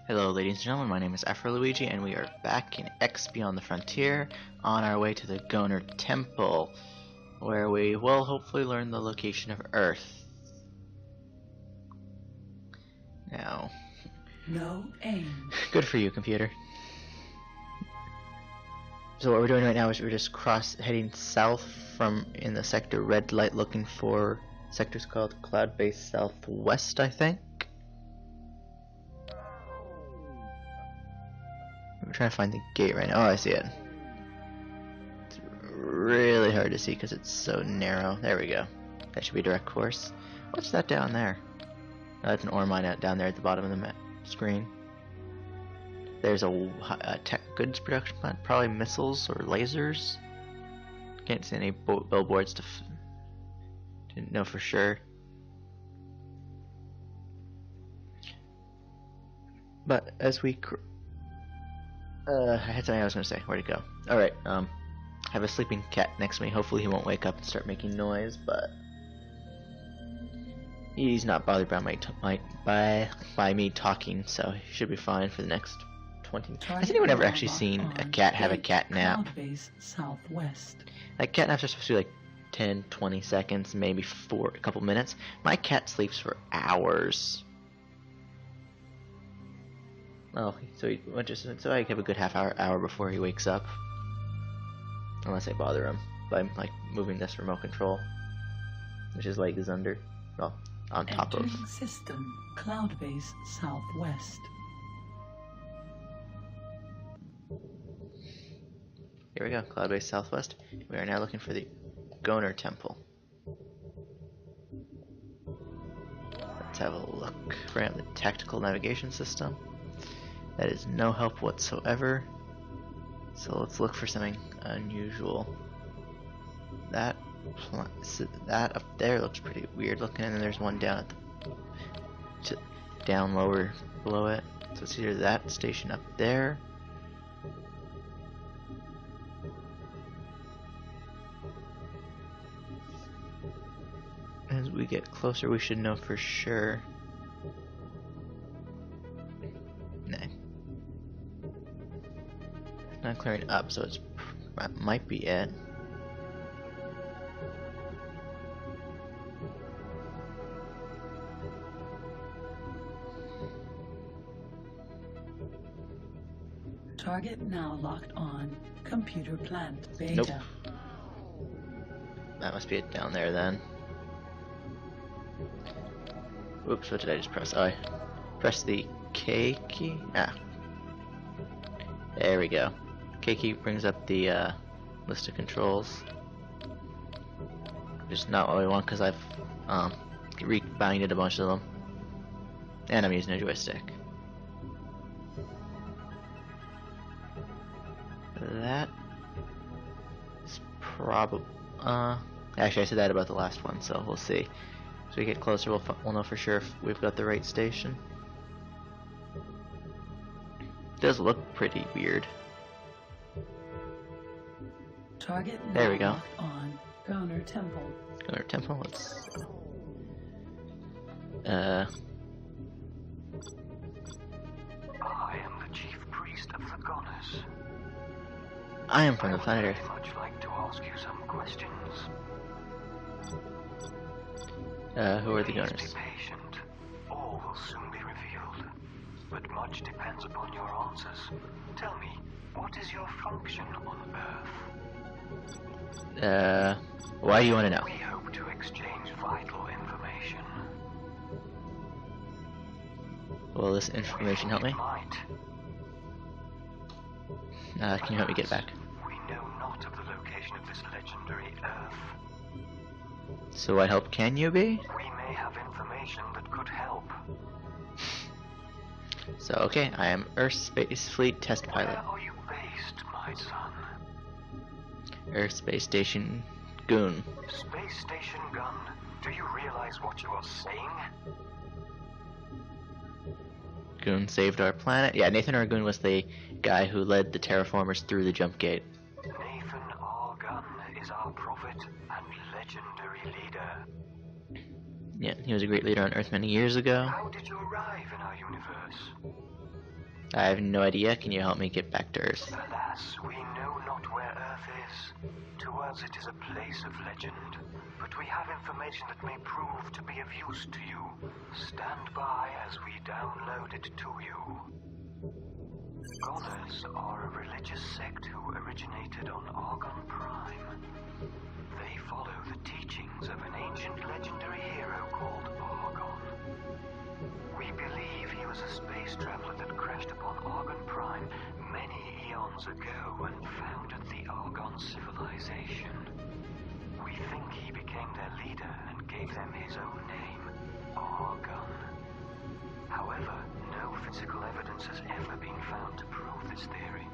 Hello ladies and gentlemen, my name is Afro Luigi and we are back in X Beyond the Frontier on our way to the Goner Temple, where we will hopefully learn the location of Earth. Now, no aim. Good for you, computer. So what we're doing right now is we're just heading south from in the sector red light, looking for sectors called Cloud Base Southwest, I think. I'm trying to find the gate right now. Oh, I see it. It's really hard to see because it's so narrow. There we go. That should be a direct course. What's that down there? Oh, that's an ore mine out down there at the bottom of the screen. There's a tech goods production plant, probably missiles or lasers. Can't see any billboards to know for sure. But as we I had something I was going to say. Where'd it go? Alright, I have a sleeping cat next to me. Hopefully he won't wake up and start making noise, but he's not bothered by me talking, so he should be fine for the next 20 minutes. Has anyone ever actually seen a cat have a cat nap? Southwest. Like, cat naps are supposed to be like 10, 20 seconds, maybe a couple minutes. My cat sleeps for hours. Oh, so I have a good half hour before he wakes up, unless I bother him by like moving this remote control, which his leg is under, well, on top of. System Cloud Base Southwest. Here we go, Cloud Base Southwest. We are now looking for the Goner Temple. Let's have a look. We're at the tactical navigation system. That is no help whatsoever. So let's look for something unusual. That up there looks pretty weird looking, and then there's one down at down lower below it. So it's either that station up there. As we get closer, we should know for sure. Not clearing up, so that might be it. Target now locked on. Computer plant beta. Nope. That must be it down there then. Oops, what did I just press? Oh, I pressed the K key? Ah. There we go. K key brings up the list of controls. Just not what we want because I've rebinded a bunch of them, and I'm using a joystick. That is probably actually I said that about the last one, so we'll see. As we get closer, we'll know for sure if we've got the right station. It does look pretty weird. Target there we go. On Goner Temple. Goner Temple. Let's. I am the chief priest of the Goners. I am from the planet Earth. I would much like to ask you some questions. Who are the Goners? Please be patient. All will soon be revealed, but much depends upon your answers. Tell me, what is your function on Earth? Why do you want to know? We hope to exchange vital information. Will this information help me? Can you help me get back? We know not of the location of this legendary Earth. So what help can you be? We may have information that could help. So okay, I am Earth Space Fleet Test Pilot. Where are you based, my son? Earth Space Station Goon. Space Station Gun. Do you realize what you are saying? Goon saved our planet. Yeah, Nathan R. Goon was the guy who led the terraformers through the jump gate. Nathan R. Gunn is our prophet and legendary leader. Yeah, he was a great leader on Earth many years ago. How did you arrive in our universe? I have no idea. Can you help me get back to Earth? Alas, we know not where Earth is. To us it is a place of legend, but we have information that may prove to be of use to you. Stand by as we download it to you. Goners are a religious sect who originated on Argon Prime. They follow the teachings of an ancient legendary hero called Argon. We believe he was a space traveler that crashed upon Argon Prime many eons ago and founded the Argon civilization. We think he became their leader and gave them his own name, Argon. However, no physical evidence has ever been found to prove this theory.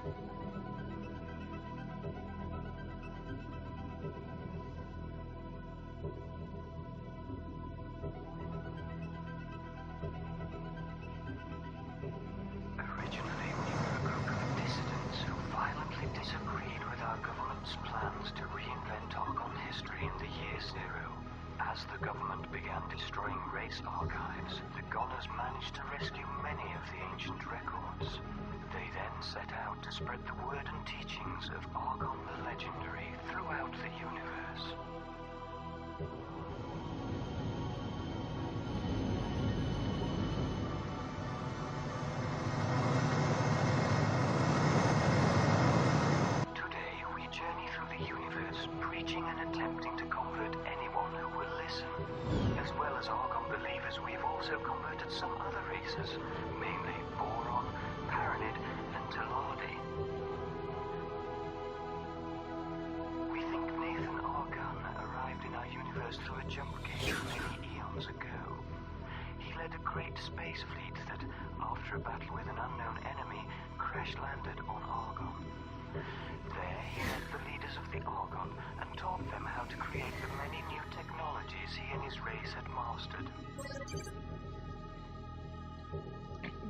Originally, we were a group of dissidents who violently disagreed with our government's plans to reinvent Argon history in the year zero. As the government began destroying race archives, the Goners managed to rescue many of the ancient records. They then set out to spread the word and teachings of Argon the Legendary throughout the universe. Today, we journey through the universe, preaching and attempting to convert anyone who will listen. As well as Argon believers, we've also converted some other races, mainly Boron, Paranid, and Teladi. We think Nathan Argon arrived in our universe through a jump gate many eons ago. He led a great space fleet that, after a battle with an unknown enemy, crash-landed on Argon. There, he met the leaders of the Argon and taught them how to create the many new technologies he and his race had mastered.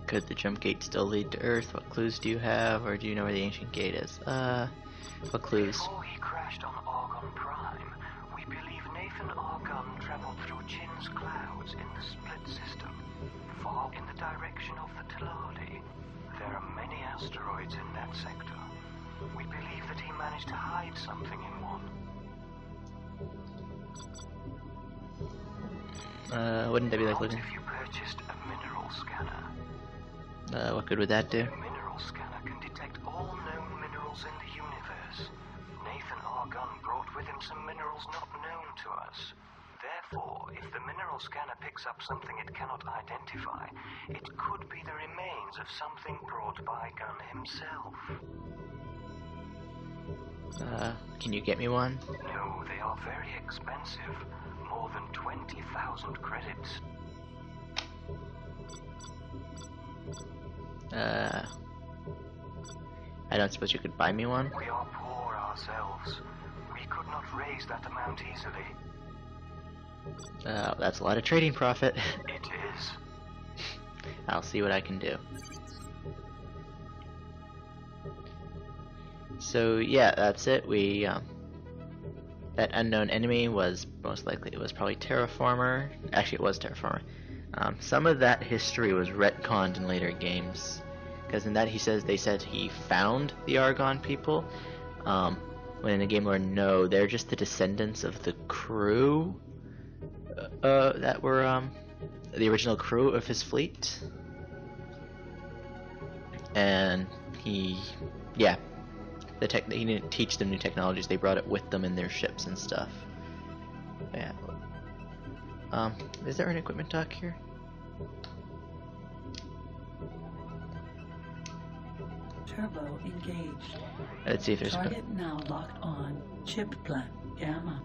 Could the jump gate still lead to Earth? What clues do you have, or do you know where the ancient gate is? What clues? Before he crashed on Argon Prime, we believe Nathan Argon traveled through Chin's clouds in the split system, far in the direction of the Teladi. There are many asteroids in that sector. We believe that he managed to hide something in one. Wouldn't that be like What looking? if you purchased a mineral scanner? What good would that do? The mineral scanner can detect all known minerals in the universe. Nathan Argon brought with him some minerals not known to us. Therefore, if the mineral scanner picks up something it cannot identify, it could be the remains of something brought by Gun himself. Can you get me one? No, they are very expensive. More than 20,000 credits. I don't suppose you could buy me one? We are poor ourselves. We could not raise that amount easily. That's a lot of trading profit. It is. I'll see what I can do. So yeah, that's it. We that unknown enemy was most likely, it was probably Terraformer. Actually, it was Terraformer. Some of that history was retconned in later games, because in that they said he found the Argon people. When in the game lore, no, they're just the descendants of the crew that were the original crew of his fleet. And he didn't teach them new technologies, they brought it with them in their ships and stuff. Yeah. Is there an equipment dock here? Turbo engaged. Let's see if there's Target now locked on. Chip plant Gamma.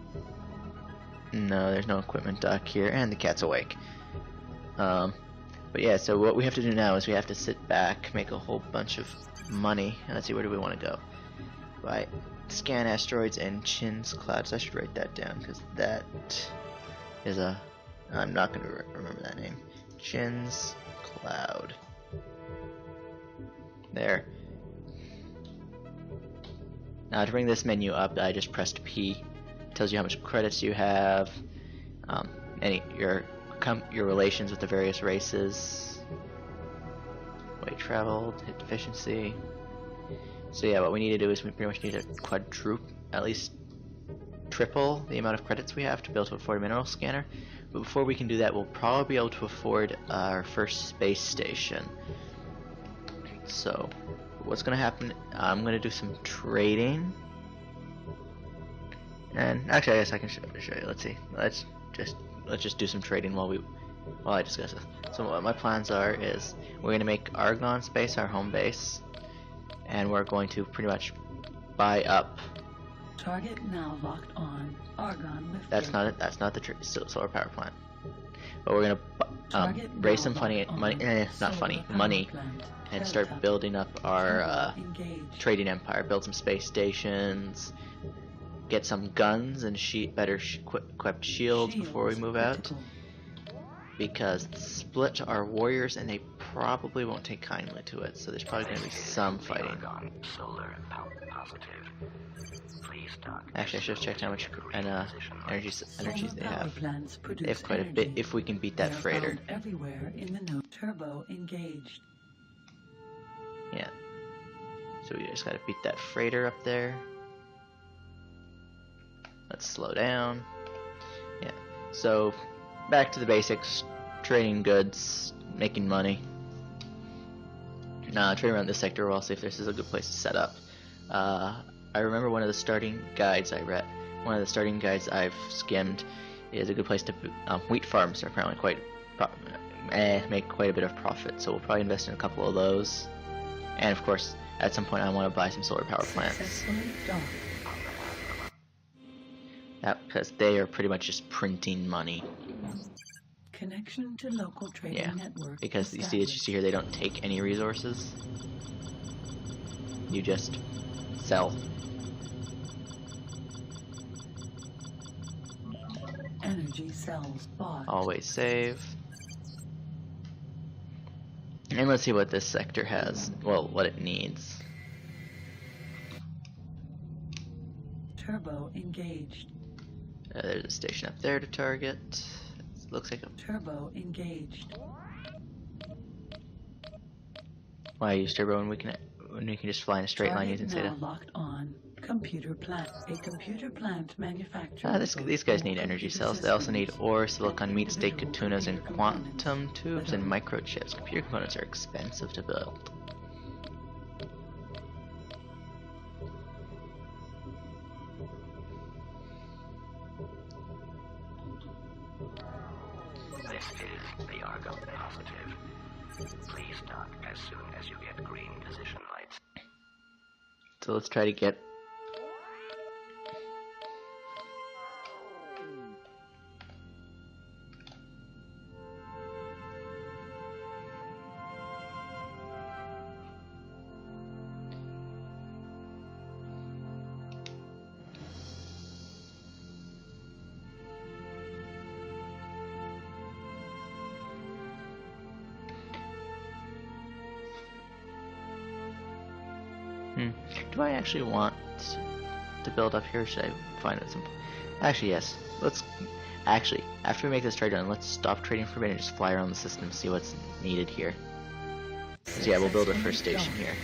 no, there's no equipment dock here, and the cat's awake. But yeah, so what we have to do now is we have to sit back, make a whole bunch of money, and let's see, where do we want to go? Right, scan asteroids and Chin's clouds. I should write that down, because that is a... I'm not going to remember that name. Chin's cloud. There. Now to bring this menu up, I just pressed P. It tells you how much credits you have, your relations with the various races. Way traveled, hit efficiency. So yeah, what we need to do is we pretty much need to quadruple, at least triple the amount of credits we have to be able to afford a mineral scanner. But before we can do that, we'll probably be able to afford our first space station. So what's gonna happen, I'm gonna do some trading. And actually, I guess I can show you. Let's see. Let's just do some trading while I discuss this. So what my plans are is we're gonna make Argon space our home base, and we're going to pretty much buy up. Target now locked on. Argon lifter. That's not the solar power plant. But we're gonna raise some money, and start building up our trading empire. Build some space stations. Get some guns and better equipped shields before we move out, because split our warriors and they probably won't take kindly to it, so there's probably going to be some fighting. Actually, I should have checked how much energies they have. They have quite a bit if we can beat that freighter. Everywhere in the node. Turbo engaged. Yeah. So we just got to beat that freighter up there. Let's slow down. Yeah. So back to the basics: trading goods, making money. Trading around this sector. We'll see if this is a good place to set up. I remember one of the starting guides I read. One of the starting guides I've skimmed is a good place to. Wheat farms are apparently make quite a bit of profit. So we'll probably invest in a couple of those. And of course, at some point, I want to buy some solar power plants. Because they are pretty much just printing money. Connection to local trading network. Because you see here, they don't take any resources. You just sell. Energy cells bought. Always save. And let's see what this sector has. Well, what it needs. Turbo engaged. There's a station up there to target. It looks like a turbo engaged. Why use turbo when we can just fly in a straight line using Zeta? Locked on. Computer plant. A computer plant manufacturer. These guys need energy cells. They also need ore, silicon, meat, steak, katunas, and quantum tubes and microchips. Computer components are expensive to build. This is the Argo positive. Please dock as soon as you get green position lights. So let's try to get do I actually want to build up here? Should I find it simple? Actually, yes. Let's actually, after we make this trade done, let's stop trading for a minute and just fly around the system and see what's needed here. So yeah, we'll build our first station here.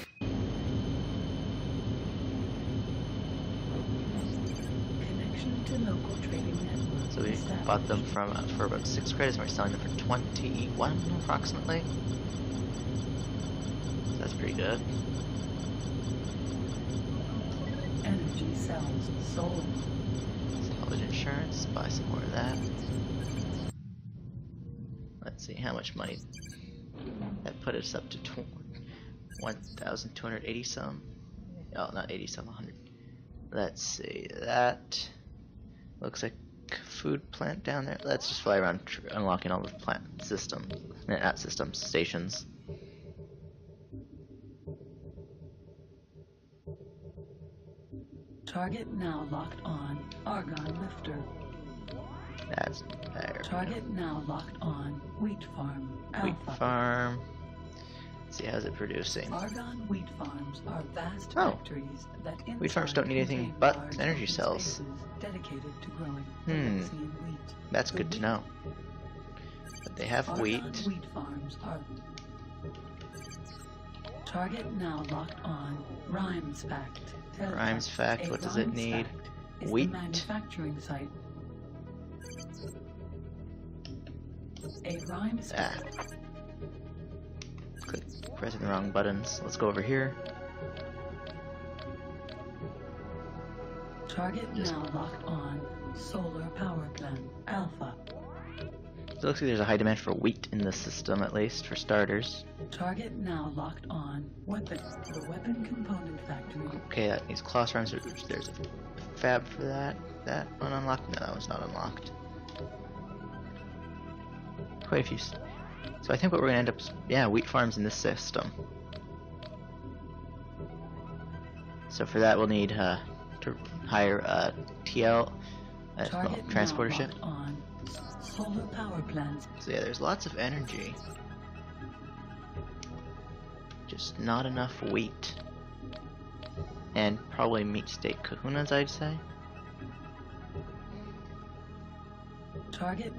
Connection to local trading network. So we bought them for about 6 credits, and we're selling them for 21 approximately. So that's pretty good. Energy cells sold. Salvage insurance, buy some more of that. Let's see how much money that put us up to 1,280 some. Oh, not 80 some, 100. Let's see, that looks like food plant down there. Let's just fly around unlocking all the plant systems, not systems, stations. Target now locked on. Argon lifter. That's there. Target now locked on. Wheat farm. Alpha. Wheat farm. Let's see, how's it producing? Argon wheat farms are vast factories that wheat farms don't need anything but energy cells. Dedicated to growing wheat. That's good to know. But they have wheat. Wheat farms are Target now locked on. Rhymes fact. Rhymes fact, what does it Rhymes need? fact is Wheat. the manufacturing site. A rhymes fact. Pressing the wrong buttons. Let's go over here. Target now locked on. Solar power plant. Alpha. So it looks like there's a high demand for wheat in this system, at least, for starters. Target now locked on. Weapon. The weapon component factory. Okay, that needs class rhymes. There's a fab for that. That one unlocked? No, that one's not unlocked. Quite a few. So I think what we're gonna end up, yeah, wheat farms in this system. So for that we'll need to hire a TL, transporter ship. On. Solar power plants. So yeah, there's lots of energy. Just not enough wheat. And probably meat steak kahunas, I'd say. Target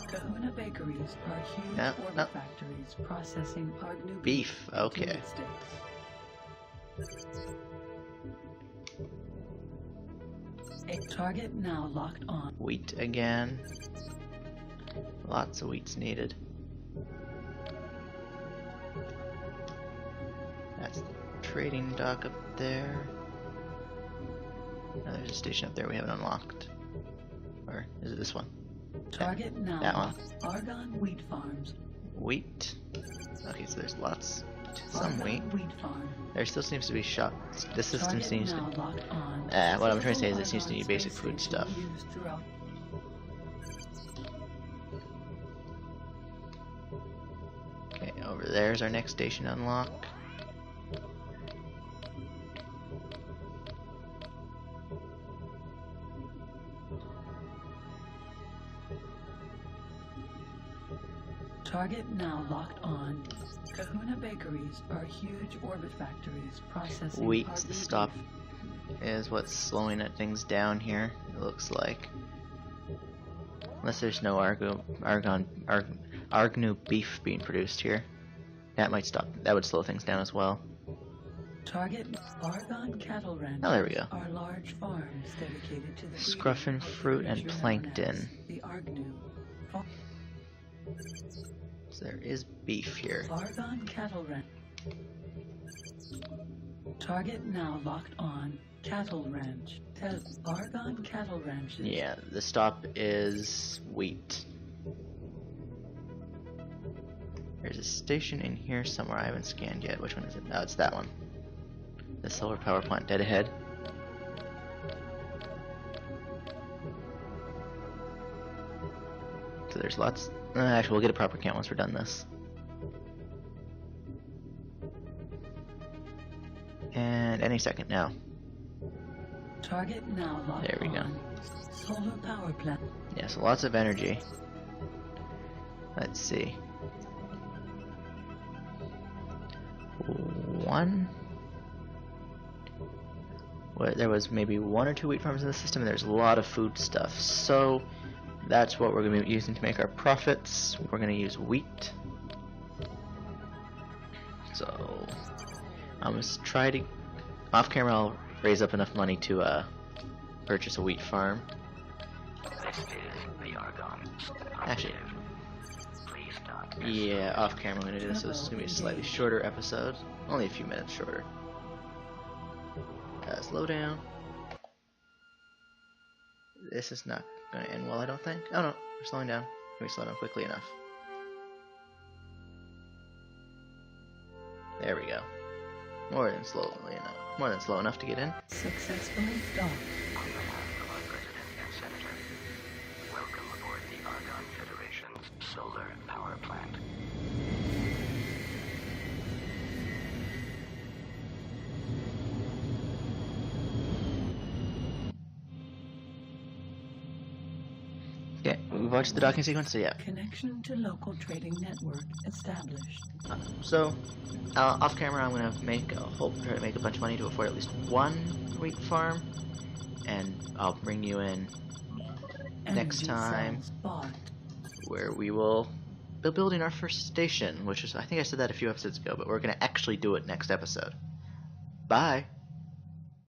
Kahuna bakeries are huge order factories processing hard new beef. Okay. A target now locked on. Wheat again. Lots of wheat's needed. That's the trading dock up there. Now there's a station up there we haven't unlocked. Or is it this one? Target now. That one. Argon wheat farms. Wheat. Okay, so there's lots. Some Argon wheat. Wheat farm. There still seems to be shops. This system Target seems now to. locked on. What I'm trying to say is it seems to Argon need basic space food station stuff. used throughout. Okay, over there's our next station to unlock. Target now locked on. Kahuna bakeries are huge orbit factories processing Wheat, hard the new stop beef. is what's slowing things down here, it looks like. Unless there's no Argnu beef being produced here. That might stop, that would slow things down as well. Target Argon cattle ranches Oh, there we go. are large farms dedicated to the Scruffin fruit and plankton. The Argnu. So there is beef here. Argon cattle ranch. Target now locked on. Cattle ranch. Argon cattle ranches. Yeah, the stop is wheat. There's a station in here somewhere I haven't scanned yet. Which one is it? Oh, it's that one. The solar power plant dead ahead. So there's lots. Actually, we'll get a proper count once we're done this. And any second now. Target now locked There we go. on. Solar power plant. Yeah, so lots of energy. Let's see. There was maybe 1 or 2 wheat farms in the system, and there's a lot of food stuff. So that's what we're going to be using to make our profits. We're going to use wheat. So I'm going to try to, off camera, I'll raise up enough money to purchase a wheat farm. This is the Argon. Actually, Please stop. yeah, off camera I'm going to do this, so this is going to be a slightly shorter episode. Only a few minutes shorter. Slow down. This is not going to end well, I don't think. Oh no, we're slowing down. Can we slow down quickly enough? There we go. More than slow enough to get in. Successfully docked. On behalf of our President and Senator, welcome aboard the Argon Federation's solar power plant. Okay, we've watched the docking sequence, so yeah. Connection to local trading network established. So, off camera, I'm gonna try to make a bunch of money to afford at least 1 wheat farm, and I'll bring you in next Energy time, cells bought. where we will building our first station, which is, I think I said that a few episodes ago, but we're going to actually do it next episode. Bye!